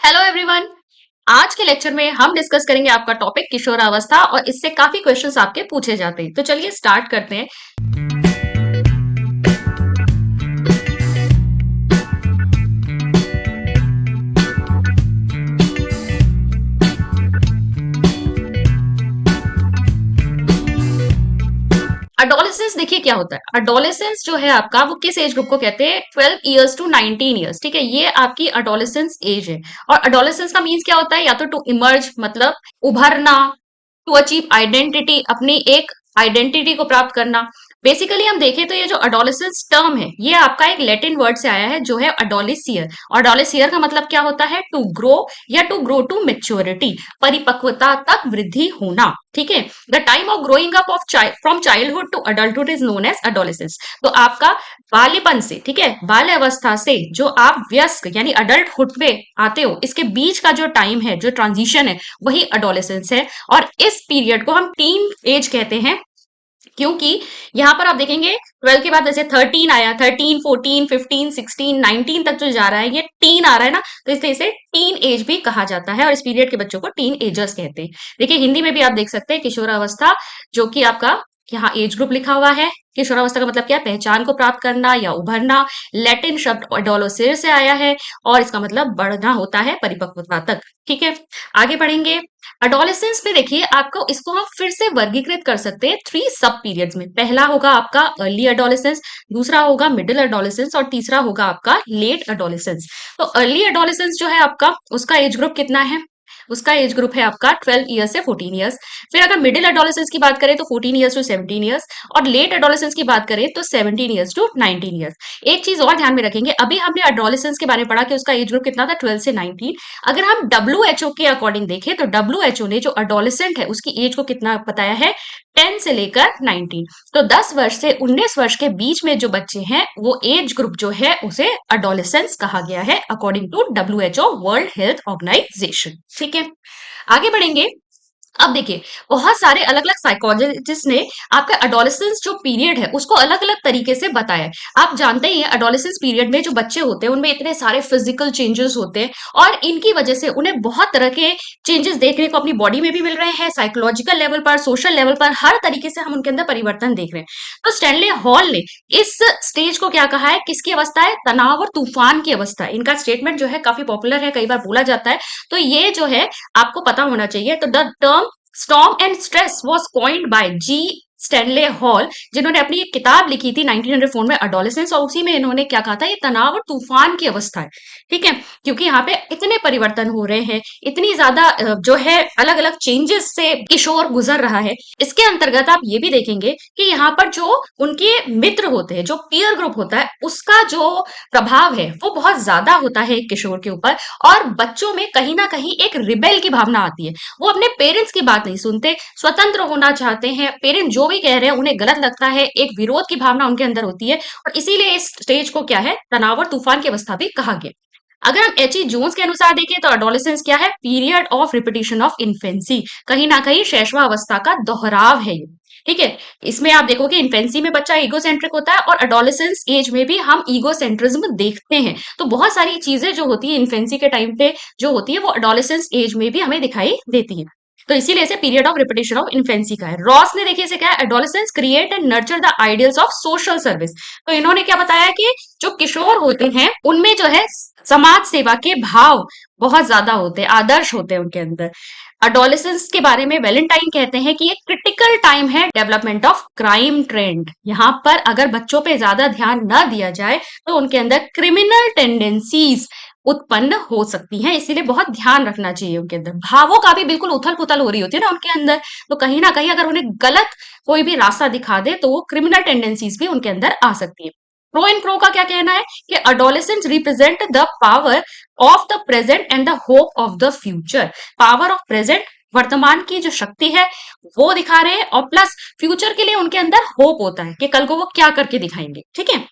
Hello everyone. आज के lecture में हम डिस्कस करेंगे आपका टॉपिक किशोरावस्था और इससे काफी क्वेश्चंस आपके पूछे जाते हैं। तो चलिए स्टार्ट करते हैं। अडोलेसेंस देखिए क्या होता है। अडोलेसेंस जो है आपका वो किस एज ग्रुप को कहते हैं? 12 इयर्स टू 19 इयर्स। ठीक है, ये आपकी अडोलेसेंस एज है। और अडोलेसेंस का मीन्स क्या होता है? या तो टू इमर्ज मतलब उभरना, टू अचीव आइडेंटिटी अपनी एक आइडेंटिटी को प्राप्त करना। बेसिकली हम देखें तो ये जो अडोलेसेंस टर्म है ये आपका एक लैटिन वर्ड से आया है जो है अडोलिसियर। और अडोलिसियर का मतलब क्या होता है? टू ग्रो या टू ग्रो टू मेच्योरिटी, परिपक्वता तक वृद्धि होना। ठीक है, the time of growing up of from childhood to adulthood is known as adolescence. तो आपका बाल्यपन से, ठीक है, बाल्य अवस्था से जो आप वयस्क यानी अडल्टहुड में आते हो, इसके बीच का जो टाइम है, जो ट्रांजिशन है, वही अडोलेसेंस है। और इस पीरियड को हम टीन एज कहते हैं, क्योंकि यहां पर आप देखेंगे 12 के बाद जैसे 13 आया, 13, 14, 15, 16, 19 तक जो जा रहा है ये टीन आ रहा है ना, तो इसलिए इसे टीन एज भी कहा जाता है और इस पीरियड के बच्चों को टीन एजर्स कहते हैं। देखिए हिंदी में भी आप देख सकते हैं किशोरावस्था, जो कि आपका यहाँ एज ग्रुप लिखा हुआ है। किशोरावस्था का मतलब क्या है? पहचान को प्राप्त करना या उभरना। लैटिन शब्द एडोलोसेर से आया है और इसका मतलब बढ़ना होता है परिपक्वता तक। ठीक है, आगे बढ़ेंगे। अडोलेसेंस में देखिए आपको इसको हम फिर से वर्गीकृत कर सकते हैं 3 सब पीरियड्स में। पहला होगा आपका अर्ली अडोलेसेंस, दूसरा होगा मिडिल अडोलेसेंस और तीसरा होगा आपका लेट अडोलेसेंस। तो अर्ली अडोलेसेंस जो है आपका, उसका एज ग्रुप कितना है? उसका एज ग्रुप है आपका 12 ईयर्स से 14 ईयर्स। फिर अगर मिडिल एडोलेसेंस की बात करें तो 14 ईयर्स टू 17 ईयर्स, और लेट एडोलेसेंस की बात करें तो 17 ईयर्स टू 19 ईयर्स। एक चीज और ध्यान में रखेंगे, अभी हमने एडोलेसेंस के बारे में पढ़ा कि उसका एज ग्रुप कितना था? 12 से 19। अगर हम WHO के अकॉर्डिंग देखें तो WHO ने जो अडोलेसेंट है उसकी एज को कितना बताया है? 10 से लेकर 19। तो 10 वर्ष से 19 वर्ष के बीच में जो बच्चे हैं वो एज ग्रुप जो है उसे अडोलेसेंस कहा गया है according to WHO, world health organization. ठीक है, आगे बढ़ेंगे। अब देखिए बहुत सारे अलग अलग साइकोलॉजिस्ट ने आपका अडोलेसेंस जो पीरियड है उसको अलग अलग तरीके से बताया है। आप जानते ही हैं अडोलेसेंस पीरियड में जो बच्चे होते हैं उनमें इतने सारे फिजिकल चेंजेस होते हैं और इनकी वजह से उन्हें बहुत तरह के चेंजेस देखने को अपनी बॉडी में भी मिल रहे हैं, साइकोलॉजिकल लेवल पर, सोशल लेवल पर, हर तरीके से हम उनके अंदर परिवर्तन देख रहे हैं। तो स्टैनले हॉल ने इस स्टेज को क्या कहा है? किसकी अवस्था है? तनाव और तूफान की अवस्था है। इनका स्टेटमेंट जो है काफी पॉपुलर है, कई बार बोला जाता है। तो ये जो है आपको पता होना चाहिए। तो the term storm and stress was coined by G Stanley Hall, जिन्होंने अपनी एक किताब लिखी थी 1904 में, अडोलेसेंस, और उसी में इन्होंने क्या कहा था? ये तनाव और तूफान की अवस्था है। ठीक है, क्योंकि यहाँ पे इतने परिवर्तन हो रहे हैं, इतनी ज्यादा जो है अलग अलग चेंजेस से किशोर गुजर रहा है। इसके अंतर्गत आप ये भी देखेंगे कि यहाँ पर जो उनके मित्र होते हैं, जो पीयर ग्रुप होता है, उसका जो प्रभाव है वो बहुत ज्यादा होता है एक किशोर के ऊपर। और बच्चों में कहीं ना कहीं एक रिबेल की भावना आती है। वो अपने पेरेंट्स की बात नहीं सुनते, स्वतंत्र होना चाहते हैं, पेरेंट्स जो भी कह रहे हैं उन्हें गलत लगता है, एक विरोध की भावना उनके अंदर होती है। और इसीलिए इस स्टेज को क्या है? तनाव और तूफान की अवस्था भी कहा गया। अगर हम H.E. जोन्स के अनुसार देखें तो एडोलेसेंस क्या है? Period of repetition of infancy, कहीं ना कहीं शैशवावस्था का दोहराव है ये। ठीक है, इसमें आप देखोगे इन्फेंसी में बच्चा ईगोसेंट्रिक होता है और एडोलेसेंस एज में भी हम ईगोसेंट्रिज्म देखते हैं। तो बहुत सारी चीजें जो होती है इन्फेंसी के टाइम पे जो होती है वो एडोलेसेंस एज में भी हमें दिखाई देती है। तो इसीलिए इसे period of repetition of infancy का है। रॉस ने देखिए इसे क्या है? Adolescence create and nurture the ideals of social service. तो इन्होंने क्या बताया कि जो किशोर होते हैं उनमें जो है समाज सेवा के भाव बहुत ज्यादा होते हैं, आदर्श होते हैं उनके अंदर। अडोलेसेंस के बारे में वैलेंटाइन कहते हैं कि ये क्रिटिकल टाइम है डेवलपमेंट ऑफ क्राइम ट्रेंड। यहाँ पर अगर बच्चों पे ज्यादा ध्यान न दिया जाए तो उनके अंदर क्रिमिनल टेंडेंसीज उत्पन्न हो सकती हैं, इसीलिए बहुत ध्यान रखना चाहिए। उनके अंदर भावों का भी बिल्कुल उथल पुथल हो रही होती है ना उनके अंदर, तो कहीं ना कहीं अगर उन्हें गलत कोई भी रास्ता दिखा दे तो वो क्रिमिनल टेंडेंसीज भी उनके अंदर आ सकती है। प्रो एंड प्रो का क्या कहना है कि adolescents represent the power of the present and the hope of the future. Power of present, वर्तमान की जो शक्ति है वो दिखा रहे हैं, और प्लस फ्यूचर के लिए उनके अंदर होप होता है कि कल को वो क्या करके दिखाएंगे। ठीक है,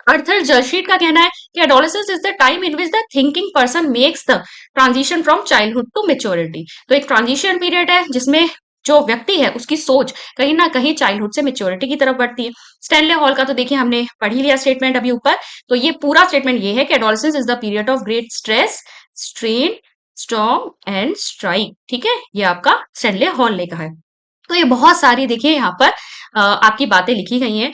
अर्थर जर्शीट का कहना है कि adolescence is the time in which the thinking person makes the transition from childhood to maturity. तो एक ट्रांजिशन पीरियड है जिसमें जो व्यक्ति है उसकी सोच कहीं ना कहीं चाइल्डहुड से मेच्योरिटी की तरफ बढ़ती है। स्टैनले हॉल का तो देखिए हमने पढ़ ही लिया स्टेटमेंट अभी ऊपर। तो ये पूरा स्टेटमेंट ये है कि adolescence is the period of great stress, strain, storm and strike, ठीक है, ये आपका स्टैनले हॉल ने कहा है। तो ये बहुत सारी देखिए यहाँ पर आपकी बातें लिखी गई हैं।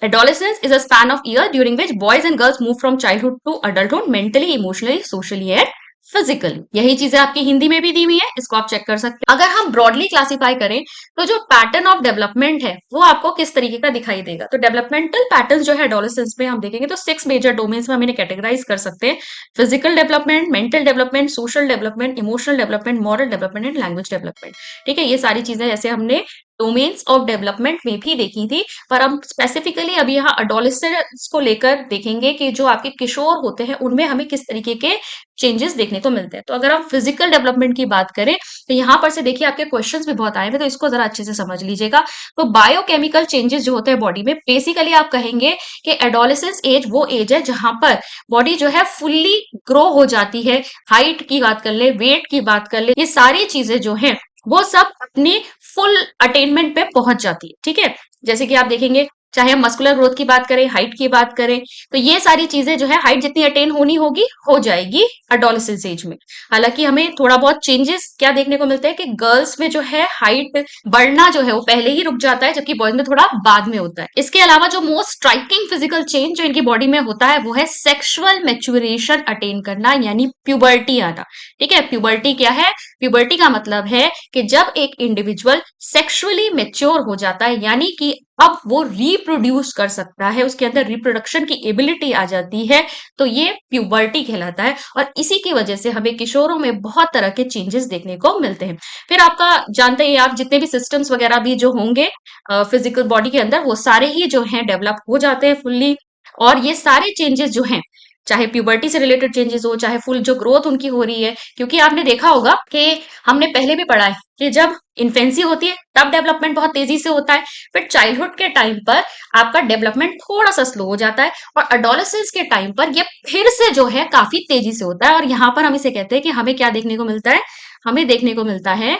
Adolescence is a span of year during which boys and girls move from childhood to adulthood mentally, emotionally, socially and physically. यही चीजें आपकी हिंदी में भी दी हुई है, इसको आप चेक कर सकते हैं। अगर हम ब्रॉडली क्लासिफाई करें तो जो पैटर्न ऑफ डेवलपमेंट है वो आपको किस तरीके का दिखाई देगा। तो डेवलपमेंटल पैटर्न जो है एडोलेसेंस में हम देखेंगे तो 6 मेजर डोमेन्स में हम इन्हें कैटेगराइज कर सकते हैं। Physical development, mental development, social development, emotional development, moral development and language development. ठीक है, ये सारी चीजें ऐसे हमने डोमेन्स ऑफ डेवलपमेंट में भी देखी थी, पर हम स्पेसिफिकली अभी यहाँ अडोलेसेंस को लेकर देखेंगे कि जो आपके किशोर होते हैं उनमें हमें किस तरीके के चेंजेस देखने को मिलते हैं। तो अगर हम फिजिकल डेवलपमेंट की बात करें तो यहाँ पर से देखिए आपके क्वेश्चंस भी बहुत आए हुए, तो इसको जरा अच्छे से समझ लीजिएगा। तो बायोकेमिकल चेंजेस जो होते हैं बॉडी में, बेसिकली आप कहेंगे कि एडोलेसेंस एज वो एज है जहां पर बॉडी जो है फुल्ली ग्रो हो जाती है। हाइट की बात कर ले, वेट की बात कर ले, ये सारी चीजें जो है वो सब अपनी फुल अटेनमेंट पे पहुंच जाती है। ठीक है, जैसे कि आप देखेंगे चाहे हम मस्कुलर ग्रोथ की बात करें, हाइट की बात करें, तो ये सारी चीजें जो है हाइट जितनी अटेन होनी होगी हो जाएगी एडोलेसेंस एज में। हालांकि हमें थोड़ा बहुत चेंजेस क्या देखने को मिलता है कि गर्ल्स में जो है हाइट बढ़ना जो है वो पहले ही रुक जाता है, जबकि बॉयज में थोड़ा बाद में होता है। इसके अलावा जो मोस्ट स्ट्राइकिंग फिजिकल चेंज जो इनकी बॉडी में होता है वो है सेक्सुअल मेच्योरेशन अटेन करना, यानी प्यूबर्टी आना। ठीक है, प्यूबर्टी क्या है? प्यूबर्टी का मतलब है कि जब एक इंडिविजुअल सेक्सुअली मेच्योर हो जाता है, यानी कि अब वो रिप्रोड्यूस कर सकता है, उसके अंदर रिप्रोडक्शन की एबिलिटी आ जाती है, तो ये प्यूबर्टी कहलाता है। और इसी की वजह से हमें किशोरों में बहुत तरह के चेंजेस देखने को मिलते हैं। फिर आपका जानते हैं आप जितने भी सिस्टम्स वगैरह भी जो होंगे फिजिकल बॉडी के अंदर, वो सारे ही जो हैं डेवलप हो जाते हैं फुल्ली। और ये सारे चेंजेस जो हैं, चाहे प्यूबर्टी से रिलेटेड चेंजेस हो, चाहे फुल जो ग्रोथ उनकी हो रही है, क्योंकि आपने देखा होगा कि हमने पहले भी पढ़ा है कि जब इन्फेंसी होती है तब डेवलपमेंट बहुत तेजी से होता है, फिर चाइल्डहुड के टाइम पर आपका डेवलपमेंट थोड़ा सा स्लो हो जाता है, और अडोलेसेंस के टाइम पर ये फिर से जो है काफी तेजी से होता है। और यहाँ पर हम इसे कहते हैं कि हमें क्या देखने को मिलता है? हमें देखने को मिलता है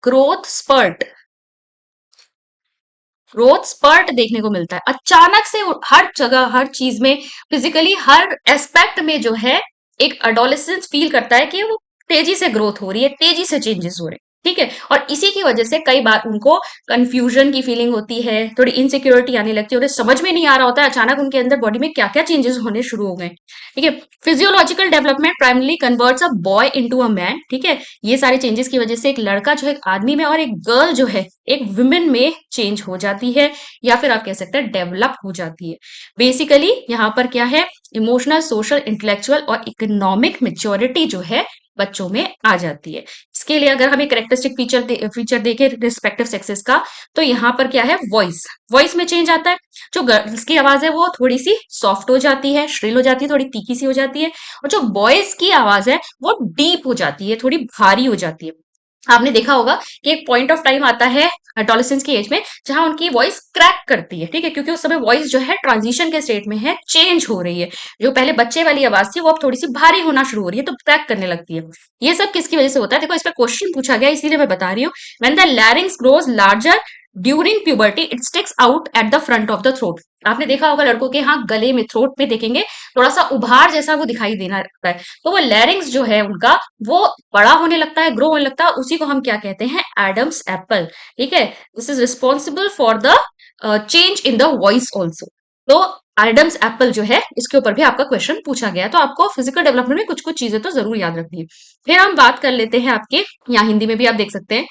ग्रोथ स्पर्ट। ग्रोथ स्पर्ट देखने को मिलता है अचानक से हर जगह, हर चीज में, फिजिकली हर एस्पेक्ट में जो है एक अडोलेसेंस फील करता है कि वो तेजी से ग्रोथ हो रही है, तेजी से चेंजेस हो रहे हैं। ठीक है, और इसी की वजह से कई बार उनको कंफ्यूजन की फीलिंग होती है, थोड़ी इनसिक्योरिटी आने लगती है, उन्हें समझ में नहीं आ रहा होता है अचानक उनके अंदर बॉडी में क्या क्या चेंजेस होने शुरू हो गए। ठीक है, physiological development primarily converts a boy into a man. ठीक है, ये सारे चेंजेस की वजह से एक लड़का जो है एक आदमी में, और एक गर्ल जो है एक वुमेन में चेंज हो जाती है, या फिर आप कह सकते हैं डेवलप हो जाती है। बेसिकली यहाँ पर क्या है? इमोशनल, सोशल, इंटेलेक्चुअल और इकोनॉमिक मेच्योरिटी जो है बच्चों में आ जाती है। इसके लिए अगर हमें करेक्टरिस्टिक फीचर देखें रिस्पेक्टिव सेक्सेस का, तो यहाँ पर क्या है? वॉइस, वॉइस में चेंज आता है। जो गर्ल्स की आवाज है वो थोड़ी सी सॉफ्ट हो जाती है, श्रिल हो जाती है, थोड़ी तीखी सी हो जाती है, और जो बॉयज की आवाज है वो डीप हो जाती है, थोड़ी भारी हो जाती है। आपने देखा होगा कि एक पॉइंट ऑफ टाइम आता है एडोलेसेंस की एज में जहां उनकी वॉइस क्रैक करती है। ठीक है, क्योंकि उस समय वॉइस जो है ट्रांजिशन के स्टेट में है, चेंज हो रही है। जो पहले बच्चे वाली आवाज थी वो अब थोड़ी सी भारी होना शुरू हो रही है, तो क्रैक करने लगती है। ये सब किसकी वजह से होता है? देखो, इस पर क्वेश्चन पूछा गया, इसीलिए मैं बता रही हूँ। When the larynx grows larger during puberty it sticks out at the front of the throat. आपने देखा होगा लड़कों के यहाँ गले में, थ्रोट में देखेंगे थोड़ा सा उभार जैसा वो दिखाई देना लगता है, तो वो लैरिंग्स जो है उनका वो बड़ा होने लगता है, ग्रो होने लगता है। उसी को हम क्या कहते हैं? Adam's apple. ठीक है, this is responsible for the change in the voice also. तो एडम्स एप्पल जो है इसके ऊपर भी आपका क्वेश्चन पूछा गया, तो आपको फिजिकल डेवलपमेंट में कुछ कुछ चीजें तो जरूर याद रखनी है। फिर हम बात कर लेते हैं आपके, यहाँ हिंदी में भी आप देख सकते हैं,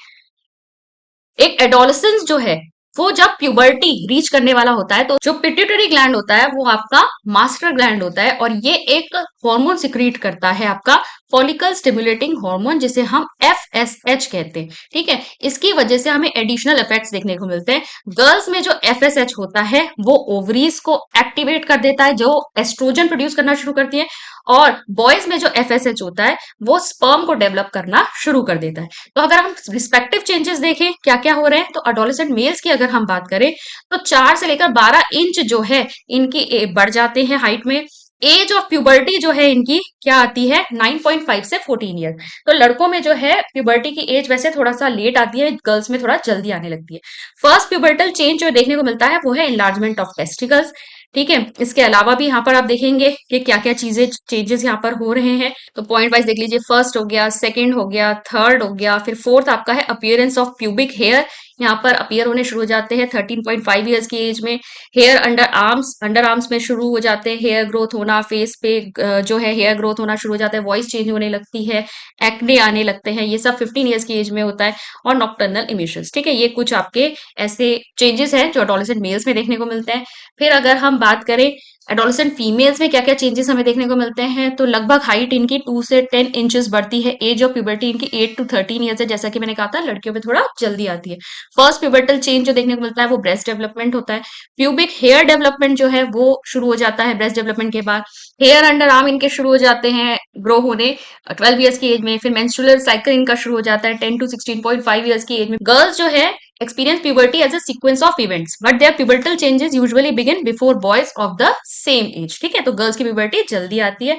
एक एडोलेसेंस जो है वो जब प्यूबर्टी रीच करने वाला होता है, तो जो पिट्यूटरी ग्लैंड होता है वो आपका मास्टर ग्लैंड होता है, और ये एक हार्मोन सिक्रीट करता है, आपका फॉलिकल स्टिमुलेटिंग हार्मोन, जिसे हम FSH कहते हैं। ठीक है, इसकी वजह से हमें एडिशनल इफेक्ट्स देखने को मिलते हैं। गर्ल्स में जो FSH होता है वो ओवरीज को एक्टिवेट कर देता है, जो एस्ट्रोजन प्रोड्यूस करना शुरू करती है, और बॉयज में जो FSH होता है वो स्पर्म को डेवलप करना शुरू कर देता है। तो अगर हम रिस्पेक्टिव चेंजेस देखें क्या क्या हो रहे हैं, तो अडोलेसेंट मेल्स की अगर हम बात करें तो 4 से लेकर 12 इंच जो है इनकी बढ़ जाते हैं हाइट में। एज ऑफ प्यूबर्टी जो है इनकी क्या आती है? 9.5 से 14 ईयर। तो लड़कों में जो है प्यूबर्टी की एज वैसे थोड़ा सा लेट आती है, गर्ल्स में थोड़ा जल्दी आने लगती है। फर्स्ट प्यूबर्टल चेंज जो देखने को मिलता है वो है इनलार्जमेंट ऑफ टेस्टिकल्स। ठीक है। इसके अलावा भी यहाँ पर आप देखेंगे कि क्या क्या चीजें चेंजेस यहाँ पर हो रहे हैं। तो पॉइंट वाइज देख लीजिए, फर्स्ट हो गया, सेकंड हो गया, थर्ड हो गया, फिर फोर्थ आपका है अपीयरेंस ऑफ प्यूबिक हेयर। यहाँ पर अपीयर होने शुरू हो जाते हैं 13.5 ईयर्स की एज में। हेयर अंडर आर्म्स में शुरू हो जाते हैं हेयर ग्रोथ होना, फेस पे जो है हेयर ग्रोथ होना शुरू हो जाता है, वॉइस चेंज होने लगती है, एक्ने आने लगते हैं, ये सब 15 ईयर्स की एज में होता है। और नॉक्टर्नल इमिशंस, ठीक है, ये कुछ आपके ऐसे चेंजेस हैं जो एडोलेसेंट मेल्स में देखने को मिलते हैं। फिर अगर हम बात करें एडोलेसेंट फीमेल्स में क्या क्या चेंजेस हमें देखने को मिलते हैं, तो लगभग हाइट इनकी 2 से 10 इंचेस बढ़ती है। एज ऑफ प्यूबर्टी इनकी 8 टू 13 ईयर्स है, जैसा कि मैंने कहा था लड़कियों में थोड़ा जल्दी आती है। फर्स्ट प्यूबर्टल चेंज जो देखने को मिलता है वो ब्रेस्ट डेवलपमेंट होता है। प्यूबिक हेयर डेवलपमेंट जो है वो शुरू हो जाता है ब्रेस्ट डेवलपमेंट के बाद। हेयर अंडर आर्म इनके शुरू हो जाते हैं ग्रो होने 12 ईयर्स की एज में। फिर मेंस्ट्रुअल साइकिल इनका शुरू हो जाता है 10 टू 16.5 ईयर्स की एज में। गर्ल्स जो है experience puberty as a sequence of events, but their pubertal changes usually begin before boys of the same age। ठीक है, तो गर्ल्स की puberty जल्दी आती है।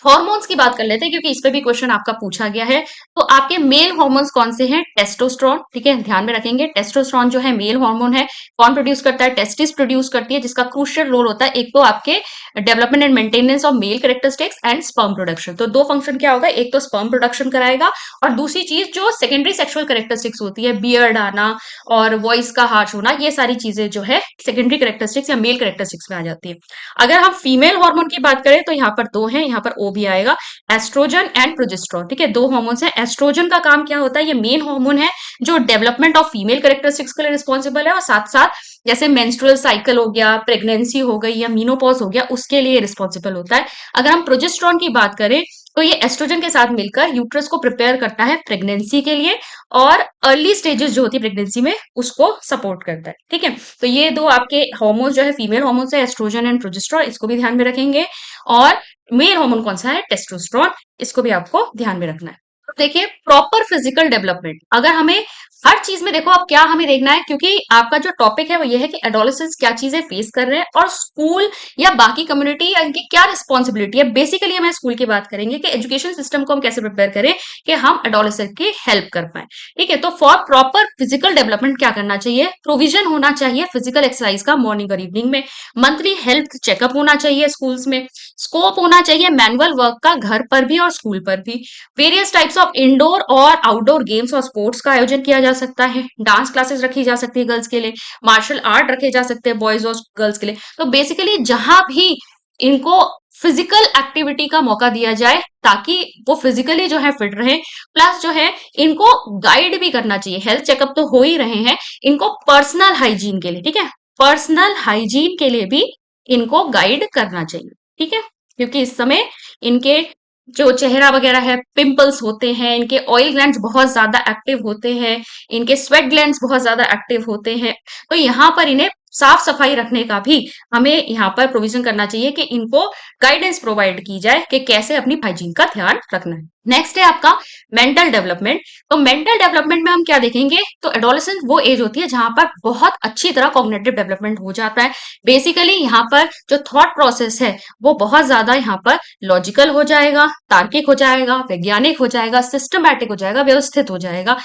हार्मोन्स की बात कर लेते हैं क्योंकि इस पे भी क्वेश्चन आपका पूछा गया है। तो आपके मेल हार्मोन्स कौन से हैं? टेस्टोस्टेरोन, ठीक है, ध्यान में रखेंगे। टेस्टोस्टेरोन जो है मेल हार्मोन है। कौन प्रोड्यूस करता है? टेस्टिस प्रोड्यूस करती है, जिसका क्रूशियल रोल होता है एक तो आपके development and maintenance of male characteristics and sperm production. तो दो फंक्शन क्या होगा, एक तो स्पर्म प्रोडक्शन कराएगा और दूसरी चीज जो सेकेंडरी सेक्सुअल कैरेक्टरिस्टिक्स होती है, बियर्ड आना और वॉइस का हार्श होना, ये सारी चीजें जो है सेकेंडरी कैरेक्टरिस्टिक्स या मेल कैरेक्टरिस्टिक्स में आ जाती है। अगर हम फीमेल हार्मोन की बात करें तो यहाँ पर दो हैं, यहाँ पर ओ भी आएगा, एस्ट्रोजन एंड प्रोजेस्टेरोन। ठीक है, दो हार्मोन्स हैं। एस्ट्रोजन का काम क्या होता है, ये मेन हार्मोन है जो डेवलपमेंट ऑफ फीमेल कैरेक्टरिस्टिक्स के लिए रिस्पॉन्सिबल है और साथ साथ जैसे मेंस्ट्रुअल साइकिल हो गया, प्रेगनेंसी हो गई या मीनोपॉज हो गया, उसके लिए रिस्पॉन्सिबल होता है। अगर हम प्रोजेस्टेरोन की बात करें तो ये एस्ट्रोजन के साथ मिलकर यूट्रस को प्रिपेयर करता है प्रेगनेंसी के लिए और अर्ली स्टेजेस जो होती है प्रेगनेंसी में उसको सपोर्ट करता है। ठीक है, तो ये दो आपके हार्मोन्स जो है फीमेल हार्मोन्स है, एस्ट्रोजन एंड प्रोजेस्टेरोन, इसको भी ध्यान में रखेंगे। और मेल हार्मोन कौन सा है? टेस्टोस्टेरोन, इसको भी आपको ध्यान में रखना है। तो देखिए प्रॉपर फिजिकल डेवलपमेंट, अगर हमें हर चीज में देखो अब क्या हमें देखना है, क्योंकि आपका जो टॉपिक है वो ये है कि एडोलेसेंस क्या चीजें फेस कर रहे हैं और स्कूल या बाकी कम्युनिटी इनकी क्या रिस्पॉन्सिबिलिटी है। बेसिकली हमें स्कूल की बात करेंगे कि एजुकेशन सिस्टम को हम कैसे प्रिपेयर करें कि हम एडोलेसेंट की हेल्प कर पाए। ठीक है, तो फॉर प्रॉपर फिजिकल डेवलपमेंट क्या करना चाहिए? प्रोविजन होना चाहिए फिजिकल एक्सरसाइज का मॉर्निंग और इवनिंग में। मंथली हेल्थ चेकअप होना चाहिए स्कूल्स में। स्कोप होना चाहिए मैनुअल वर्क का घर पर भी और स्कूल पर भी। वेरियस टाइप्स ऑफ इंडोर और आउटडोर गेम्स और स्पोर्ट्स का आयोजन किया जा सकता है। डांस क्लासेस रखी जा सकती है गर्ल्स के लिए, मार्शल आर्ट रखे जा सकते हैं बॉयज और गर्ल्स के लिए। तो बेसिकली जहां भी इनको फिजिकल एक्टिविटी का मौका दिया जाए ताकि वो फिजिकली जो है फिट रहे, प्लस जो है इनको गाइड भी करना चाहिए। हेल्थ चेकअप तो हो ही रहे हैं, इनको पर्सनल हाइजीन के लिए, ठीक है, पर्सनल हाइजीन के लिए भी इनको गाइड करना चाहिए। ठीक है, क्योंकि इस समय इनके जो चेहरा वगैरह है पिंपल्स होते हैं, इनके ऑयल ग्लैंड्स बहुत ज्यादा एक्टिव होते हैं, इनके स्वेट ग्लैंड्स बहुत ज्यादा एक्टिव होते हैं। तो यहाँ पर इन्हें साफ सफाई रखने का भी हमें यहाँ पर प्रोविजन करना चाहिए कि इनको गाइडेंस प्रोवाइड की जाए कि कैसे अपनी हाइजीन का ध्यान रखना है। नेक्स्ट है आपका मेंटल डेवलपमेंट। तो मेंटल डेवलपमेंट में हम क्या देखेंगे, तो एडोलेसेंस वो एज होती है जहां पर बहुत अच्छी तरह कॉग्निटिव डेवलपमेंट हो जाता है। बेसिकली यहाँ पर जो थॉट प्रोसेस है वो बहुत ज्यादा यहाँ पर लॉजिकल हो जाएगा, तार्किक हो जाएगा, वैज्ञानिक हो जाएगा, सिस्टमैटिक हो जाएगा, व्यवस्थित हो जाएगा।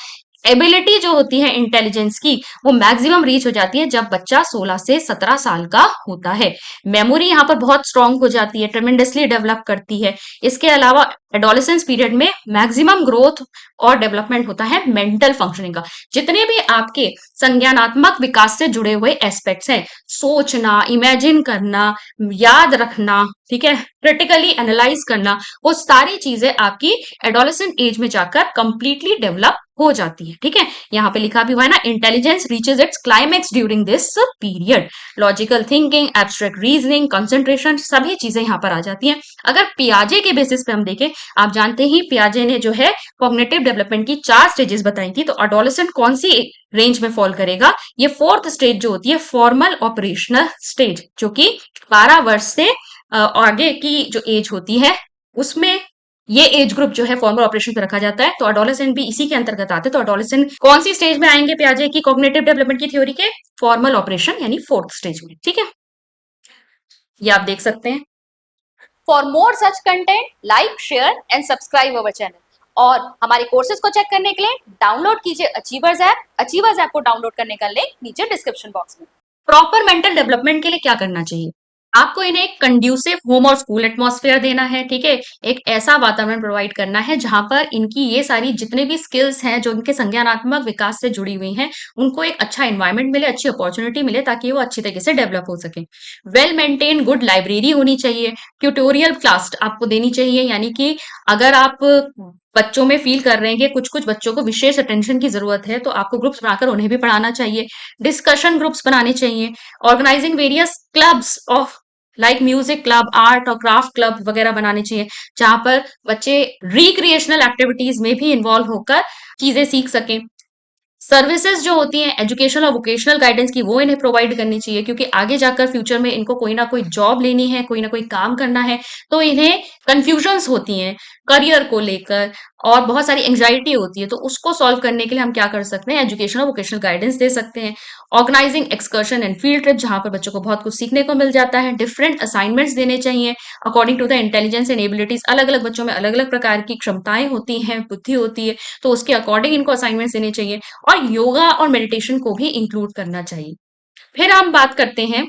एबिलिटी जो होती है इंटेलिजेंस की वो मैक्सिमम रीच हो जाती है जब बच्चा 16 से 17 साल का होता है। मेमोरी यहाँ पर बहुत स्ट्रांग हो जाती है, ट्रेमेंडसली डेवलप करती है। इसके अलावा एडोलेसेंस पीरियड में मैक्सिमम ग्रोथ और डेवलपमेंट होता है मेंटल फंक्शनिंग का। जितने भी आपके संज्ञानात्मक विकास से जुड़े हुए एस्पेक्ट्स हैं, सोचना, इमेजिन करना, याद रखना, ठीक है, क्रिटिकली एनालाइज करना, वो सारी चीजें आपकी एडोलेसेंट एज में जाकर कंप्लीटली डेवलप हो जाती है। ठीक है, यहाँ पे लिखा भी हुआ है ना, intelligence reaches it's climax during this period. Logical thinking, abstract reasoning, concentration, सभी चीजें यहाँ पर आ जाती हैं। अगर पियाजे के बेसिस पे हम देखें, आप जानते ही पियाजे ने जो है कॉग्निटिव डेवलपमेंट की 4 स्टेजेस बताई थी, तो एडोलेसेंट कौन सी रेंज में फॉल करेगा? ये फोर्थ स्टेज जो होती है फॉर्मल ऑपरेशनल स्टेज, जो कि 12 वर्ष से आगे की जो एज होती है उसमें ये एज ग्रुप जो है फॉर्मल ऑपरेशन पे रखा जाता है। तो एडोलेसेंट भी इसी के अंतर्गत आते हैं। तो एडोलेसेंट कौन सी स्टेज में आएंगे पियाजे की कॉग्निटिव डेवलपमेंट की थ्योरी के? फॉर्मल ऑपरेशन यानी फोर्थ स्टेज में। ठीक है, ये आप देख सकते हैं। For more such content like share and subscribe our channel. और हमारे कोर्सेज को चेक करने के लिए डाउनलोड कीजिए अचीवर्स ऐप। अचीवर्स ऐप को डाउनलोड करने का लिंक नीचे डिस्क्रिप्शन बॉक्स में। प्रॉपर मेंटल डेवलपमेंट के लिए क्या करना चाहिए? आपको इन्हें एक कंड्यूसिव होम और स्कूल एटमॉस्फेयर देना है, ठीक है? एक ऐसा वातावरण प्रोवाइड करना है जहां पर इनकी ये सारी जितने भी स्किल्स हैं जो इनके संज्ञानात्मक विकास से जुड़ी हुई हैं, उनको एक अच्छा एनवायरनमेंट मिले, अच्छी अपॉर्चुनिटी मिले ताकि वो अच्छी तरीके से डेवलप हो सके। वेल मेंटेन गुड लाइब्रेरी होनी चाहिए, ट्यूटोरियल क्लास आपको देनी चाहिए, यानी कि अगर आप बच्चों में फील कर रहे हैं कि कुछ कुछ बच्चों को विशेष अटेंशन की जरूरत है, तो आपको ग्रुप्स बनाकर उन्हें भी पढ़ाना चाहिए। डिस्कशन ग्रुप्स बनाने चाहिए, organizing various clubs of like music club, art और क्राफ्ट क्लब वगैरह बनाने चाहिए, जहां पर बच्चे रिक्रिएशनल एक्टिविटीज में भी इन्वॉल्व होकर चीजें सीख सकें। सर्विसेज जो होती हैं एजुकेशनल और वोकेशनल गाइडेंस की, वो इन्हें प्रोवाइड करनी चाहिए, क्योंकि आगे जाकर फ्यूचर में इनको कोई ना कोई जॉब लेनी है, कोई ना कोई काम करना है, तो इन्हें कंफ्यूजन्स होती हैं करियर को लेकर और बहुत सारी एंग्जाइटी होती है, तो उसको सॉल्व करने के लिए हम क्या कर सकते हैं, एजुकेशनल और वोकेशनल गाइडेंस दे सकते हैं। Organizing excursion and field trip, जहां पर बच्चों को बहुत कुछ सीखने को मिल जाता है। डिफरेंट असाइनमेंट्स देने चाहिए according to the intelligence and abilities. अलग अलग बच्चों में अलग अलग प्रकार की क्षमताएं होती हैं, बुद्धि होती है, तो उसके अकॉर्डिंग इनको असाइनमेंट्स देने चाहिए। और योगा और मेडिटेशन को भी इंक्लूड करना चाहिए। फिर हम बात करते हैं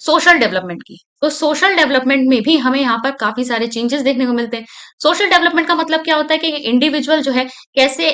सोशल डेवलपमेंट की। तो सोशल डेवलपमेंट में भी हमें यहाँ पर काफी सारे चेंजेस देखने को मिलते हैं। सोशल डेवलपमेंट का मतलब क्या होता है कि इंडिविजुअल जो है कैसे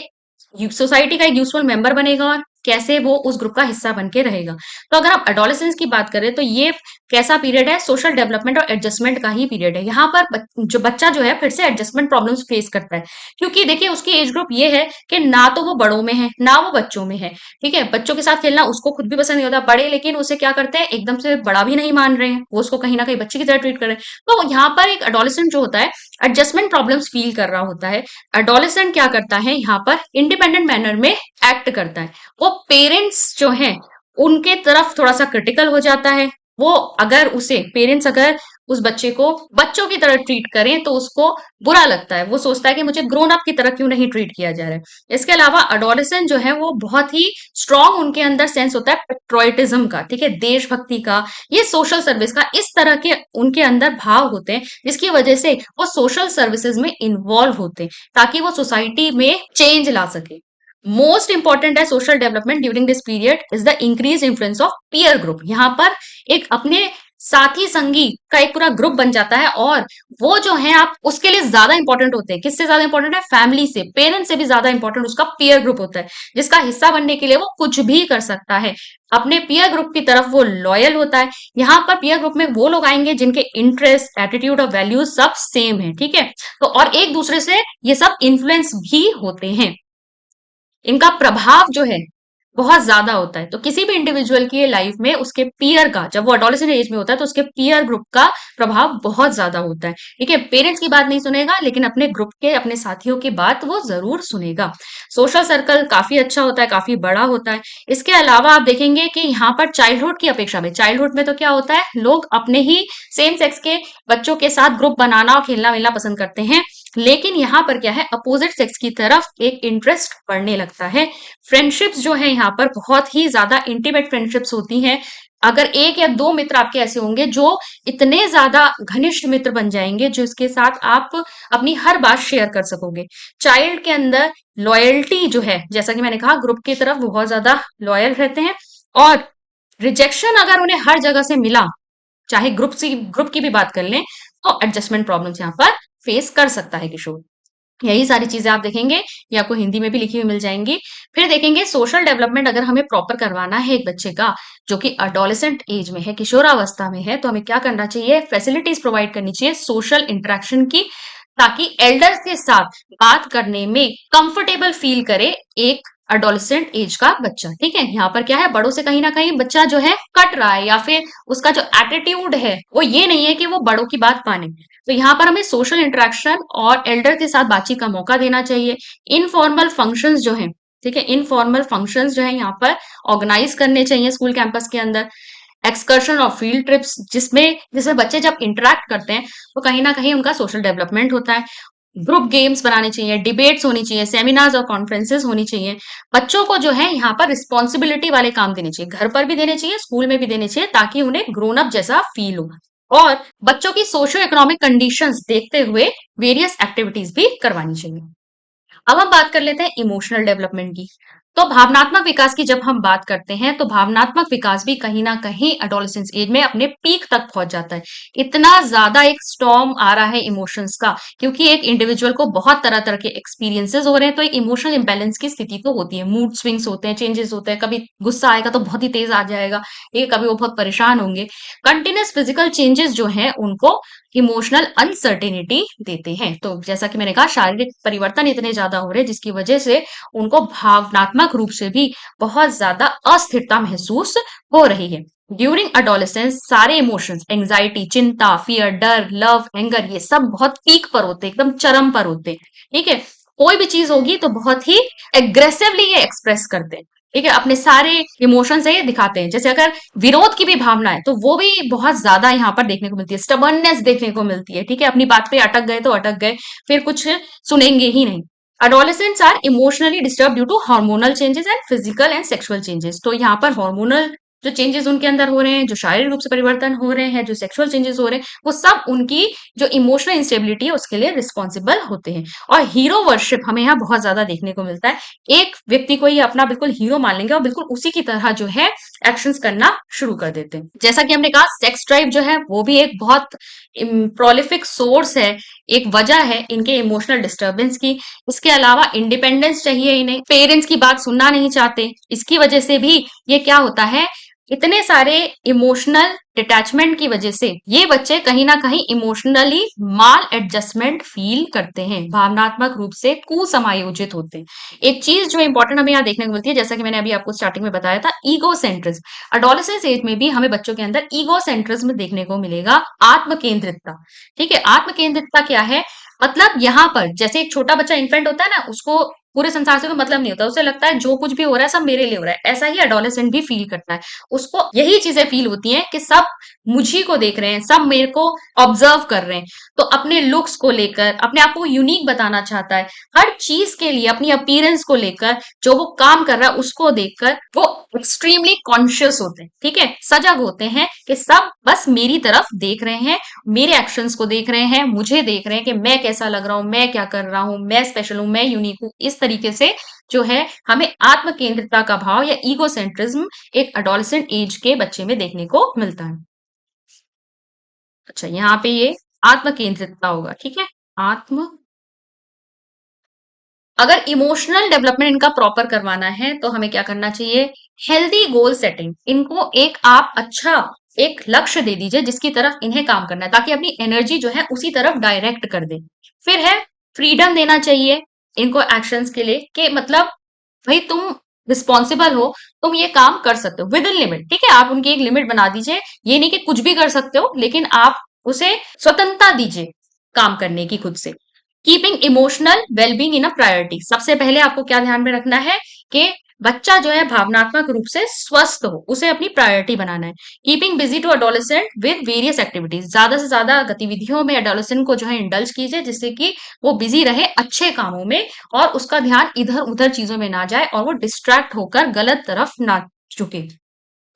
सोसाइटी का एक यूजफुल मेंबर बनेगा और कैसे वो उस ग्रुप का हिस्सा बन के रहेगा। तो अगर हम एडोलेसेंस की बात करें तो ये कैसा पीरियड है, सोशल डेवलपमेंट और एडजस्टमेंट का ही पीरियड है। यहाँ पर जो बच्चा जो है फिर से एडजस्टमेंट प्रॉब्लम्स फेस करता है, क्योंकि देखिए उसकी एज ग्रुप ये है कि ना तो वो बड़ों में है ना वो बच्चों में है। ठीक है, बच्चों के साथ खेलना उसको खुद भी पसंद नहीं होता, बड़े लेकिन उसे क्या करते हैं, एकदम से बड़ा भी नहीं मान रहे हैं, वो उसको कहीं ना कहीं बच्चे की तरह ट्रीट कर रहे हैं। तो यहाँ पर एक एडोलेसेंट जो होता है एडजस्टमेंट प्रॉब्लम्स फील कर रहा होता है। एडोलेसेंट क्या करता है, यहाँ पर इंडिपेंडेंट मैनर में एक्ट करता है। वो पेरेंट्स जो हैं उनके तरफ थोड़ा सा क्रिटिकल हो जाता है। वो अगर उसे पेरेंट्स अगर उस बच्चे को बच्चों की तरह ट्रीट करें तो उसको बुरा लगता है, वो सोचता है कि मुझे ग्रोन अप की तरह क्यों नहीं ट्रीट किया जा रहा है। इसके अलावा अडोलेसेंट जो है वो बहुत ही स्ट्रांग उनके अंदर सेंस होता है पेट्रोइटिज्म का, ठीक है, देशभक्ति का, ये सोशल सर्विस का, इस तरह के उनके अंदर भाव होते हैं, जिसकी वजह से वो सोशल सर्विसेज में इन्वॉल्व होते हैं ताकि वो सोसाइटी में चेंज ला सके। मोस्ट इंपॉर्टेंट है social development during this period is the increase influence of peer group. यहाँ पर एक अपने साथी संगी का एक पूरा ग्रुप बन जाता है और वो जो है आप उसके लिए ज्यादा इंपॉर्टेंट होते हैं। किससे ज्यादा इंपॉर्टेंट है, फैमिली से, पेरेंट्स से भी ज्यादा इंपॉर्टेंट उसका पीयर ग्रुप होता है, जिसका हिस्सा बनने के लिए वो कुछ भी कर सकता है। अपने पीयर ग्रुप की तरफ वो लॉयल होता है। यहाँ पर पीयर ग्रुप में वो लोग आएंगे जिनके इंटरेस्ट, एटीट्यूड और वैल्यूज सब सेम है, ठीक है, तो और एक दूसरे से ये सब इन्फ्लुएंस भी होते हैं। इनका प्रभाव जो है बहुत ज्यादा होता है। तो किसी भी इंडिविजुअल की लाइफ में उसके पीयर का, जब वो एडोलेसेंट एज में होता है तो उसके पीयर ग्रुप का प्रभाव बहुत ज्यादा होता है। ठीक है, पेरेंट्स की बात नहीं सुनेगा लेकिन अपने ग्रुप के, अपने साथियों की बात वो जरूर सुनेगा। सोशल सर्कल काफी अच्छा होता है, काफी बड़ा होता है। इसके अलावा आप देखेंगे कि यहाँ पर चाइल्डहुड की अपेक्षा में, चाइल्डहुड में तो क्या होता है, लोग अपने ही सेम सेक्स के बच्चों के साथ ग्रुप बनाना और खेलना मिलना पसंद करते हैं, लेकिन यहाँ पर क्या है, अपोजिट सेक्स की तरफ एक इंटरेस्ट बढ़ने लगता है। फ्रेंडशिप्स जो है यहाँ पर बहुत ही ज्यादा इंटीमेट फ्रेंडशिप्स होती हैं। अगर एक या दो मित्र आपके ऐसे होंगे जो इतने ज्यादा घनिष्ठ मित्र बन जाएंगे जिसके साथ आप अपनी हर बात शेयर कर सकोगे। चाइल्ड के अंदर लॉयल्टी जो है, जैसा कि मैंने कहा, ग्रुप की तरफ बहुत ज्यादा लॉयल रहते हैं। और रिजेक्शन अगर उन्हें हर जगह से मिला, चाहे ग्रुप की भी बात कर लें, तो एडजस्टमेंट प्रॉब्लम्स यहाँ पर फेस कर सकता है किशोर। यही सारी चीजें आप देखेंगे, ये आपको हिंदी में भी लिखी हुई मिल जाएंगी। फिर देखेंगे सोशल डेवलपमेंट अगर हमें प्रॉपर करवाना है एक बच्चे का जो कि अडोलेसेंट एज में है, किशोरावस्था में है, तो हमें क्या करना चाहिए, फैसिलिटीज प्रोवाइड करनी चाहिए सोशल इंटरेक्शन की, ताकि एल्डर्स के साथ बात करने में कंफर्टेबल फील करे एक अडोलेसेंट एज का बच्चा। ठीक है, यहाँ पर क्या है, बड़ों से कहीं ना कहीं बच्चा जो है कट रहा है, या फिर उसका जो एटीट्यूड है वो ये नहीं है कि वो बड़ों की बात माने। तो यहाँ पर हमें सोशल इंटरेक्शन और एल्डर के साथ बातचीत का मौका देना चाहिए। इनफॉर्मल फंक्शंस जो है, ठीक है, इनफॉर्मल फंक्शंस जो है यहाँ पर ऑर्गेनाइज करने चाहिए स्कूल कैंपस के अंदर। एक्सकर्शन और फील्ड ट्रिप्स जिसमें जिसमें बच्चे जब इंटरेक्ट करते हैं तो कहीं ना कहीं उनका सोशल डेवलपमेंट होता है। ग्रुप गेम्स बनाने चाहिए, डिबेट्स होनी चाहिए, सेमिनार्स और कॉन्फ्रेंसेस होनी चाहिए। बच्चों को जो है यहाँ पर रिस्पॉन्सिबिलिटी वाले काम देने चाहिए, घर पर भी देने चाहिए, स्कूल में भी देने चाहिए, ताकि उन्हें ग्रोन अप जैसा फील हो। और बच्चों की सोशो इकोनॉमिक कंडीशंस देखते हुए वेरियस एक्टिविटीज भी करवानी चाहिए। अब हम बात कर लेते हैं इमोशनल डेवलपमेंट की। तो भावनात्मक विकास की जब हम बात करते हैं तो भावनात्मक विकास भी कहीं ना कहीं एडोलेसेंस एज में अपने पीक तक पहुंच जाता है। इतना ज्यादा एक स्टॉर्म आ रहा है इमोशंस का, क्योंकि एक इंडिविजुअल को बहुत तरह तरह के एक्सपीरियंसेस हो रहे हैं, तो एक इमोशनल इम्बैलेंस की स्थिति तो होती है, मूड स्विंग्स होते हैं, चेंजेस होते हैं, कभी गुस्सा आएगा तो बहुत ही तेज आ जाएगा, ये कभी वो बहुत परेशान होंगे। कंटिन्यूस फिजिकल चेंजेस जो हैं उनको इमोशनल अनसर्टेनिटी देते हैं। तो जैसा कि मैंने कहा, शारीरिक परिवर्तन इतने ज्यादा हो रहे हैं जिसकी वजह से उनको भावनात्मक रूप से भी बहुत ज्यादा अस्थिरता महसूस हो रही है। ड्यूरिंग अडोलेसेंस सारे इमोशंस, एंजाइटी, चिंता, फियर, डर, लव, एंगर, ये सब बहुत पीक पर होते हैं, एकदम चरम पर होते हैं। ठीक है, कोई भी चीज होगी तो बहुत ही एग्रेसिवली ये एक्सप्रेस करते हैं। ठीक है, अपने सारे इमोशन से ये दिखाते हैं। जैसे अगर विरोध की भी भावना है तो वो भी बहुत ज्यादा यहाँ पर देखने को मिलती है, स्टबर्ननेस देखने को मिलती है। ठीक है, अपनी बात पे अटक गए तो अटक गए, फिर कुछ सुनेंगे ही नहीं। Adolescents are emotionally disturbed due to hormonal changes and physical and sexual changes। तो यहाँ पर हार्मोनल जो चेंजेस उनके अंदर हो रहे हैं, जो शारीरिक रूप से परिवर्तन हो रहे हैं, जो सेक्सुअल चेंजेस हो रहे हैं, वो सब उनकी जो इमोशनल इंस्टेबिलिटी है उसके लिए रिस्पॉन्सिबल होते हैं। और हीरो वर्शिप हमें यहाँ बहुत ज्यादा देखने को मिलता है। एक व्यक्ति को ये अपना बिल्कुल हीरो मान लेंगे और बिल्कुल उसी की तरह जो है एक्शंस करना शुरू कर देते हैं। जैसा कि हमने कहा, सेक्स ड्राइव जो है वो भी एक बहुत प्रोलिफिक सोर्स है, एक वजह है इनके इमोशनल डिस्टरबेंस की। इसके अलावा इंडिपेंडेंस चाहिए इन्हें, पेरेंट्स की बात सुनना नहीं चाहते। इसकी वजह से भी ये क्या होता है, इतने सारे इमोशनल डिटैचमेंट की वजह से ये बच्चे कहीं ना कहीं इमोशनली माल एडजस्टमेंट फील करते हैं, भावनात्मक रूप से कुसमायोजित होते हैं। एक चीज जो इंपॉर्टेंट हमें यहाँ देखने को मिलती है, जैसा कि मैंने अभी आपको स्टार्टिंग में बताया था, ईगो सेंट्रिज्म। अडोलेसेंस एज में भी हमें बच्चों के अंदर ईगो सेंट्रिज्म देखने को मिलेगा, आत्म केंद्रितता। ठीक है, आत्म केंद्रितता क्या है, मतलब यहाँ पर जैसे एक छोटा बच्चा इन्फेंट होता है ना, उसको पूरे संसार से कोई मतलब नहीं होता, उसे लगता है जो कुछ भी हो रहा है सब मेरे लिए हो रहा है। ऐसा ही एडोलेसेंट भी फील करता है, उसको यही चीजें फील होती हैं कि सब मुझी को देख रहे हैं, सब मेरे को ऑब्जर्व कर रहे हैं। तो अपने लुक्स को लेकर अपने आप को यूनिक बताना चाहता है, हर चीज के लिए अपनी अपीयरेंस को लेकर, जो वो काम कर रहा है उसको देखकर वो एक्सट्रीमली कॉन्शियस होते हैं। ठीक है, सजग होते हैं कि सब बस मेरी तरफ देख रहे हैं, मेरे एक्शंस को देख रहे हैं, मुझे देख रहे हैं कि मैं कैसा लग रहा हूं, मैं क्या कर रहा हूं, मैं स्पेशल हूं, मैं यूनिक हूं। इस तरीके से जो है हमें आत्म केंद्रितता का भाव या ईगोसेंट्रिज्म एक अडोलेसेंट एज के बच्चे में देखने को मिलता है। अच्छा, यहाँ पे ये आत्म केंद्रितता होगा। ठीक है, आत्म, अगर इमोशनल डेवलपमेंट इनका प्रॉपर करवाना है तो हमें क्या करना चाहिए, हेल्दी गोल सेटिंग, इनको एक आप अच्छा एक लक्ष्य दे दीजिए जिसकी तरफ इन्हें काम करना है, ताकि अपनी एनर्जी जो है उसी तरफ डायरेक्ट कर दे। फिर है फ्रीडम देना चाहिए इनको एक्शंस के लिए, कि मतलब भाई तुम रिस्पॉन्सिबल हो, तुम ये काम कर सकते हो विद इन लिमिट। ठीक है, आप उनकी एक लिमिट बना दीजिए, ये नहीं कि कुछ भी कर सकते हो, लेकिन आप उसे स्वतंत्रता दीजिए काम करने की खुद से। Keeping emotional wellbeing in a priority, सबसे पहले आपको क्या ध्यान में रखना है कि बच्चा जो है भावनात्मक रूप से स्वस्थ हो, उसे अपनी प्रायोरिटी बनाना है। Keeping busy to adolescent with various activities, ज्यादा से ज्यादा गतिविधियों में अडोलेसेंट को जो है इंडल्ज कीजिए, जिससे कि वो बिजी रहे अच्छे कामों में और उसका ध्यान इधर उधर चीजों में ना जाए और वो डिस्ट्रैक्ट होकर गलत तरफ ना झुके।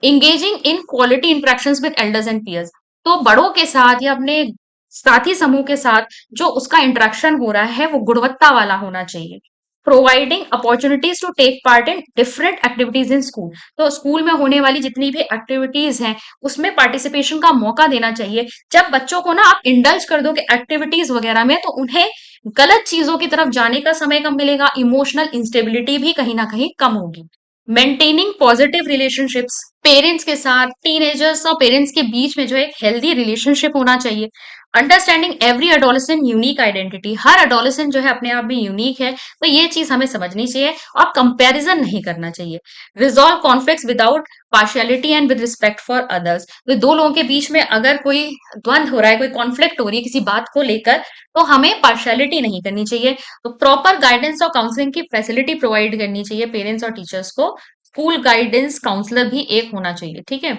Engaging in quality interactions with elders and peers, तो बड़ों के साथ या अपने साथी समूह के साथ जो उसका इंटरेक्शन हो रहा है वो गुणवत्ता वाला होना चाहिए। Providing opportunities to take part in different activities in school, तो स्कूल में होने वाली जितनी भी एक्टिविटीज हैं उसमें पार्टिसिपेशन का मौका देना चाहिए। जब बच्चों को ना आप इंडल्ज कर दोगे एक्टिविटीज वगैरह में, तो उन्हें गलत चीजों की तरफ जाने का समय कम मिलेगा, इमोशनल इंस्टेबिलिटी भी कहीं ना कहीं कम होगी। मेंटेनिंग पॉजिटिव रिलेशनशिप्स, पेरेंट्स के साथ, टीनेजर्स और पेरेंट्स के बीच में जो एक हेल्दी रिलेशनशिप होना चाहिए। Understanding every adolescent unique identity, हर अडोलेसेंट जो है अपने आप में यूनिक है, तो ये चीज हमें समझनी चाहिए और कंपैरिजन नहीं करना चाहिए। Resolve conflicts without partiality and with respect for others, तो दो लोगों के बीच में अगर कोई द्वंद्व हो रहा है, कोई कॉन्फ्लिक्ट हो रही है किसी बात को लेकर, तो हमें पार्शियलिटी नहीं करनी चाहिए। तो प्रॉपर गाइडेंस और काउंसलिंग की फैसिलिटी प्रोवाइड करनी चाहिए पेरेंट्स और टीचर्स को। स्कूल गाइडेंस काउंसलर भी एक होना चाहिए। ठीक है,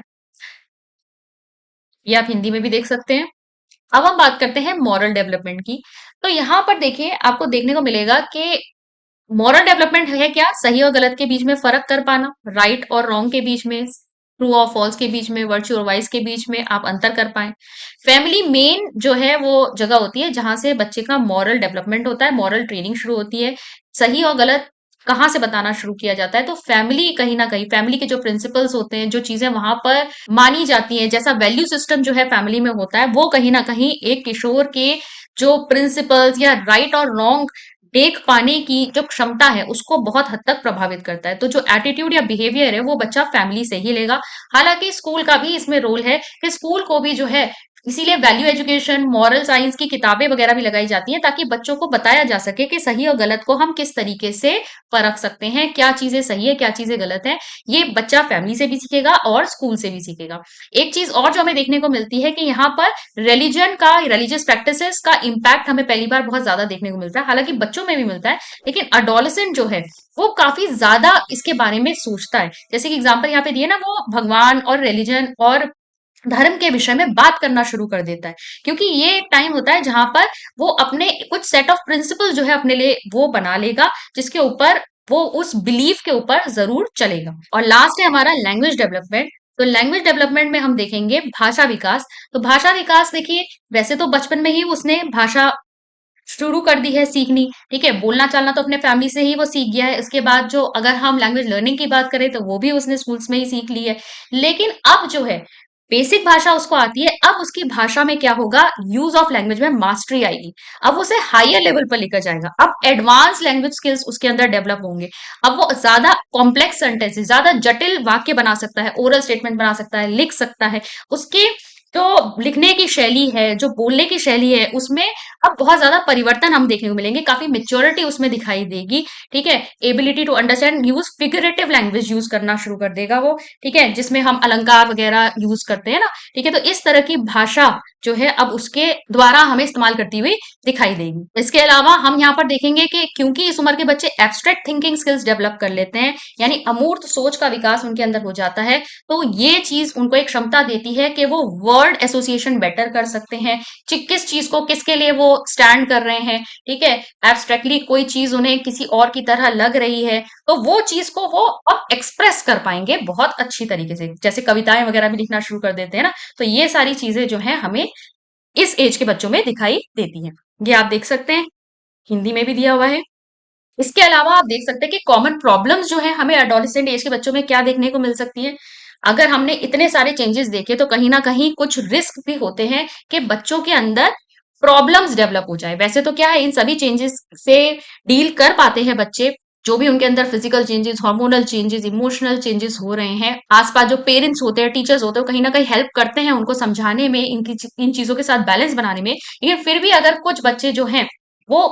ये आप हिंदी में भी देख सकते हैं। अब हम बात करते हैं मॉरल डेवलपमेंट की। तो यहाँ पर देखिए, आपको देखने को मिलेगा कि मॉरल डेवलपमेंट है क्या, सही और गलत के बीच में फर्क कर पाना, राइट और रॉन्ग के बीच में, ट्रू और फॉल्स के बीच में, वर्च्यू और वाइस के बीच में आप अंतर कर पाए। फैमिली मेन जो है वो जगह होती है जहां से बच्चे का मॉरल डेवलपमेंट होता है, मॉरल ट्रेनिंग शुरू होती है। सही और गलत कहाँ से बताना शुरू किया जाता है, तो फैमिली कहीं ना कहीं फैमिली के जो प्रिंसिपल्स होते हैं, जो चीजें वहां पर मानी जाती हैं, जैसा वैल्यू सिस्टम जो है फैमिली में होता है, वो कहीं ना कहीं एक किशोर के जो प्रिंसिपल्स या राइट और रॉन्ग देख पाने की जो क्षमता है उसको बहुत हद तक प्रभावित करता है। तो जो एटीट्यूड या बिहेवियर है वो बच्चा फैमिली से ही लेगा। हालांकि स्कूल का भी इसमें रोल है कि स्कूल को भी जो है, इसीलिए वैल्यू एजुकेशन, मॉरल साइंस की किताबें वगैरह भी लगाई जाती हैं ताकि बच्चों को बताया जा सके कि सही और गलत को हम किस तरीके से परख सकते हैं, क्या चीजें सही है, क्या चीजें गलत है। ये बच्चा फैमिली से भी सीखेगा और स्कूल से भी सीखेगा। एक चीज और जो हमें देखने को मिलती है कि यहाँ पर रिलीजन का, रिलीजियस प्रैक्टिसेस का इम्पैक्ट हमें पहली बार बहुत ज्यादा देखने को मिलता है। हालांकि बच्चों में भी मिलता है, लेकिन अडोलेसेंट जो है वो काफी ज्यादा इसके बारे में सोचता है। जैसे कि एग्जाम्पल यहाँ पे दिए ना, वो भगवान और रिलीजन और धर्म के विषय में बात करना शुरू कर देता है, क्योंकि ये एक टाइम होता है जहां पर वो अपने कुछ सेट ऑफ प्रिंसिपल जो है अपने लिए वो बना लेगा, जिसके ऊपर वो उस बिलीफ के ऊपर जरूर चलेगा। और लास्ट है हमारा लैंग्वेज डेवलपमेंट। तो लैंग्वेज डेवलपमेंट में हम देखेंगे भाषा विकास। तो भाषा विकास देखिए, वैसे तो बचपन में ही उसने भाषा शुरू कर दी है सीखनी, ठीक है, बोलना चालना तो अपने फैमिली से ही वो सीख गया है। इसके बाद जो अगर हम लैंग्वेज लर्निंग की बात करें तो वो भी उसने स्कूल्स में ही सीख ली है। लेकिन अब जो है बेसिक भाषा उसको आती है, अब उसकी भाषा में क्या होगा, यूज ऑफ लैंग्वेज में मास्टरी आएगी। अब उसे हायर लेवल पर लेकर जाएगा, अब एडवांस लैंग्वेज स्किल्स उसके अंदर डेवलप होंगे। अब वो ज्यादा कॉम्प्लेक्स सेंटेंसेस, ज्यादा जटिल वाक्य बना सकता है, ओरल स्टेटमेंट बना सकता है, लिख सकता है। उसके जो लिखने की शैली है, जो बोलने की शैली है, उसमें अब बहुत ज्यादा परिवर्तन हम देखने को मिलेंगे, काफी मेच्योरिटी उसमें दिखाई देगी। ठीक है, ability to understand use figurative language use करना शुरू कर देगा वो। ठीक है, जिसमें हम अलंकार वगैरह यूज करते हैं ना। ठीक है, तो इस तरह की भाषा जो है अब उसके द्वारा हमें इस्तेमाल करती हुई दिखाई देगी। इसके अलावा हम यहाँ पर देखेंगे कि क्योंकि इस उम्र के बच्चे एब्स्ट्रैक्ट थिंकिंग स्किल्स डेवलप कर लेते हैं, यानी अमूर्त सोच का विकास उनके अंदर हो जाता है, तो ये चीज उनको एक क्षमता देती है कि वो वर्ड एसोसिएशन बेटर कर सकते हैं, किस चीज को किसके लिए वो स्टैंड कर रहे हैं। ठीक है, एब्स्ट्रैक्टली कोई चीज उन्हें किसी और की तरह लग रही है, तो वो चीज को वो अब एक्सप्रेस कर पाएंगे बहुत अच्छी तरीके से, जैसे कविताएं वगैरह भी लिखना शुरू कर देते हैं ना। तो ये सारी चीजें जो है हमें इस एज के बच्चों में दिखाई देती हैं। ये आप देख सकते हैं, हिंदी में भी दिया हुआ है। इसके अलावा आप देख सकते हैं कि कॉमन प्रॉब्लम्स जो है हमें एडोलेसेंट एज के बच्चों में क्या देखने को मिल सकती है। अगर हमने इतने सारे चेंजेस देखे तो कहीं ना कहीं कुछ रिस्क भी होते हैं कि बच्चों के अंदर प्रॉब्लम्स डेवलप हो जाए। वैसे तो क्या है, इन सभी चेंजेस से डील कर पाते हैं बच्चे, जो भी उनके अंदर physical changes, hormonal changes, emotional changes हो रहे हैं। आसपास जो पेरेंट्स होते हैं, टीचर्स होते हैं, कहीं ना कहीं हेल्प करते हैं उनको समझाने में, इन चीजों के साथ बैलेंस बनाने में। लेकिन फिर भी अगर कुछ बच्चे जो हैं वो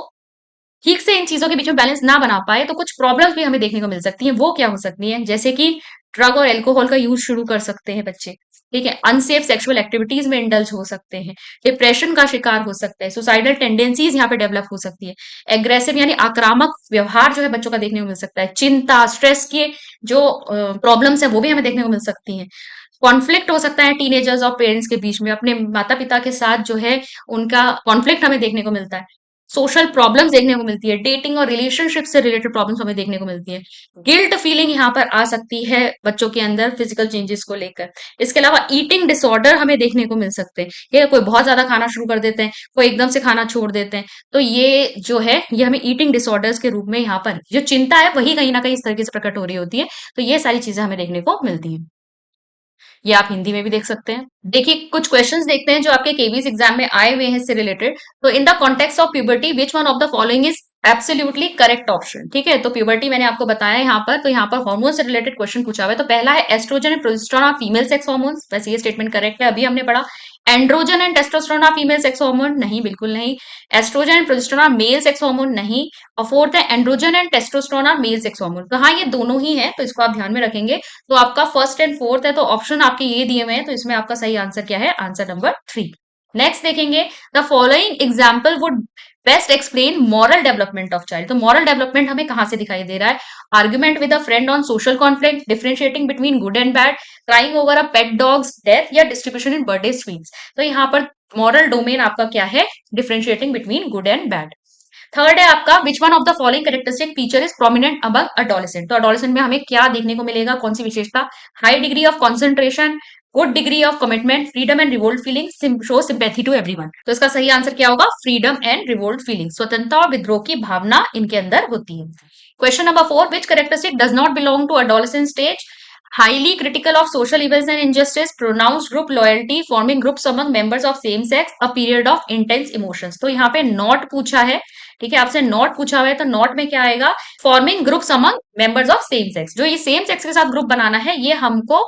ठीक से इन चीजों के बीच में बैलेंस ना बना पाए तो कुछ प्रॉब्लम्स भी हमें देखने को मिल सकती हैं। वो क्या हो सकती हैं, जैसे कि ड्रग और एल्कोहल का यूज शुरू कर सकते हैं बच्चे। ठीक है, अनसेफ सेक्सुअल एक्टिविटीज में इंडल्ज हो सकते हैं, डिप्रेशन का शिकार हो सकते हैं, सुसाइडल टेंडेंसीज यहाँ पे डेवलप हो सकती है, एग्रेसिव यानी आक्रामक व्यवहार जो है बच्चों का देखने को मिल सकता है, चिंता, स्ट्रेस के जो प्रॉब्लम्स है वो भी हमें देखने को मिल सकती हैं। कॉन्फ्लिक्ट हो सकता है टीनेजर्स और पेरेंट्स के बीच में, अपने माता पिता के साथ जो है उनका कॉन्फ्लिक्ट हमें देखने को मिलता है। सोशल प्रॉब्लम्स देखने को मिलती है, डेटिंग और रिलेशनशिप से रिलेटेड प्रॉब्लम्स हमें देखने को मिलती है। गिल्ट फीलिंग यहाँ पर आ सकती है बच्चों के अंदर फिजिकल चेंजेस को लेकर। इसके अलावा ईटिंग डिसऑर्डर हमें देखने को मिल सकते हैं, ये कोई बहुत ज्यादा खाना शुरू कर देते हैं, कोई एकदम से खाना छोड़ देते हैं। तो ये जो है ये हमें ईटिंग डिसऑर्डर्स के रूप में यहाँ पर जो चिंता है वही कहीं ना कहीं इस तरीके से प्रकट हो रही होती है। तो ये सारी चीजें हमें देखने को मिलती हैं। ये आप हिंदी में भी देख सकते हैं। देखिए कुछ क्वेश्चंस देखते हैं जो आपके केवीएस एग्जाम में आए हुए हैं इससे रिलेटेड। तो in the context of puberty which one of the following is absolutely correct option. ठीक है, तो प्यूबर्टी मैंने आपको बताया यहाँ पर, तो यहाँ पर हार्मोन से रिलेटेड क्वेश्चन पूछा हुआ है। तो पहला है estrogen and progesterone are female sex hormones, वैसे ये स्टेटमेंट करेक्ट है, अभी हमने पढ़ा। Androgen and testosterone are female sex hormone, नहीं, बिल्कुल नहीं। Estrogen and progesterone are male sex hormone, नहीं। और फोर्थ है androgen and testosterone are male sex hormone, तो हाँ ये दोनों ही है, तो इसको आप ध्यान में रखेंगे। तो आपका फर्स्ट एंड फोर्थ है, तो ऑप्शन आपके ये दिए हुए हैं, तो इसमें आपका सही आंसर क्या है, आंसर नंबर 3। नेक्स्ट देखेंगे, the following example would best explain moral development of child. तो मॉरल डेवलपमेंट हमें कहाँ से दिखाई दे रहा है, argument with a friend on social conflict, differentiating between good and bad, crying over a pet dogs death, या distribution in birthday sweets. तो यहाँ पर मॉरल डोमेन आपका क्या है, differentiating between good and bad. Third है आपका which one of the following characteristic feature is prominent among adolescent. तो अडोलेसेंट में हमें क्या देखने को मिलेगा, कौन सी विशेषता, high degree of concentration, good degree of commitment, freedom and revolt feeling, show sympathy to everyone. तो इसका सही आंसर क्या होगा? फ्रीडम एंड रिवोल्ट फीलिंग, स्वतंत्रता और विद्रोह की भावना इनके अंदर होती है। Question number 4, which characteristic does not belong to adolescent stage? Highly critical of social evils and injustice, pronounced group loyalty, forming groups among members of same sex, a period of intense emotions। तो यहाँ पे not पूछा है, ठीक है, आपसे not पूछा हुआ है, तो नॉट में क्या आएगा? Forming groups among members of same sex. जो ये सेम सेक्स के साथ ग्रुप बनाना है, ये हमको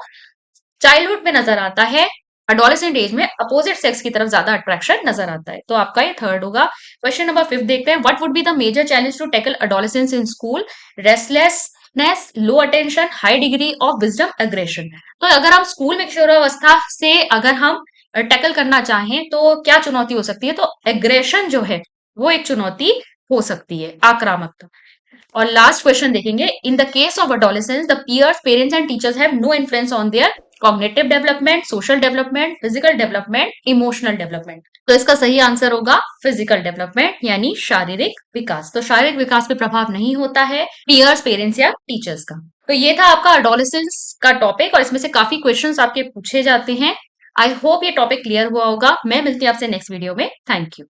चाइल्डहुड में नजर आता है, अडोलेसेंट एज में अपोजिट सेक्स की तरफ ज्यादा अट्रैक्शन नजर आता है। तो आपका ये थर्ड होगा। क्वेश्चन नंबर 5 देखते हैं, what would be the major challenge to tackle adolescence in school? Restlessness, low attention, high degree of wisdom, aggression. तो अगर हम स्कूल में किशोरावस्था से अगर हम टैकल करना चाहें तो क्या चुनौती हो सकती है? तो एग्रेशन जो है वो एक चुनौती हो सकती है, आक्रामकता। और लास्ट क्वेश्चन देखेंगे, in the case of adolescence the peers, parents and teachers have no influence on their cognitive development, social development, physical development, emotional development. तो इसका सही आंसर होगा फिजिकल डेवलपमेंट, यानी शारीरिक विकास। तो शारीरिक विकास पे प्रभाव नहीं होता है पीयर्स, पेरेंट्स या टीचर्स का। तो ये था आपका adolescence का टॉपिक, और इसमें से काफी क्वेश्चंस आपके पूछे जाते हैं। आई होप ये टॉपिक क्लियर हुआ होगा। मैं मिलती हूँ आपसे नेक्स्ट वीडियो में। Thank you.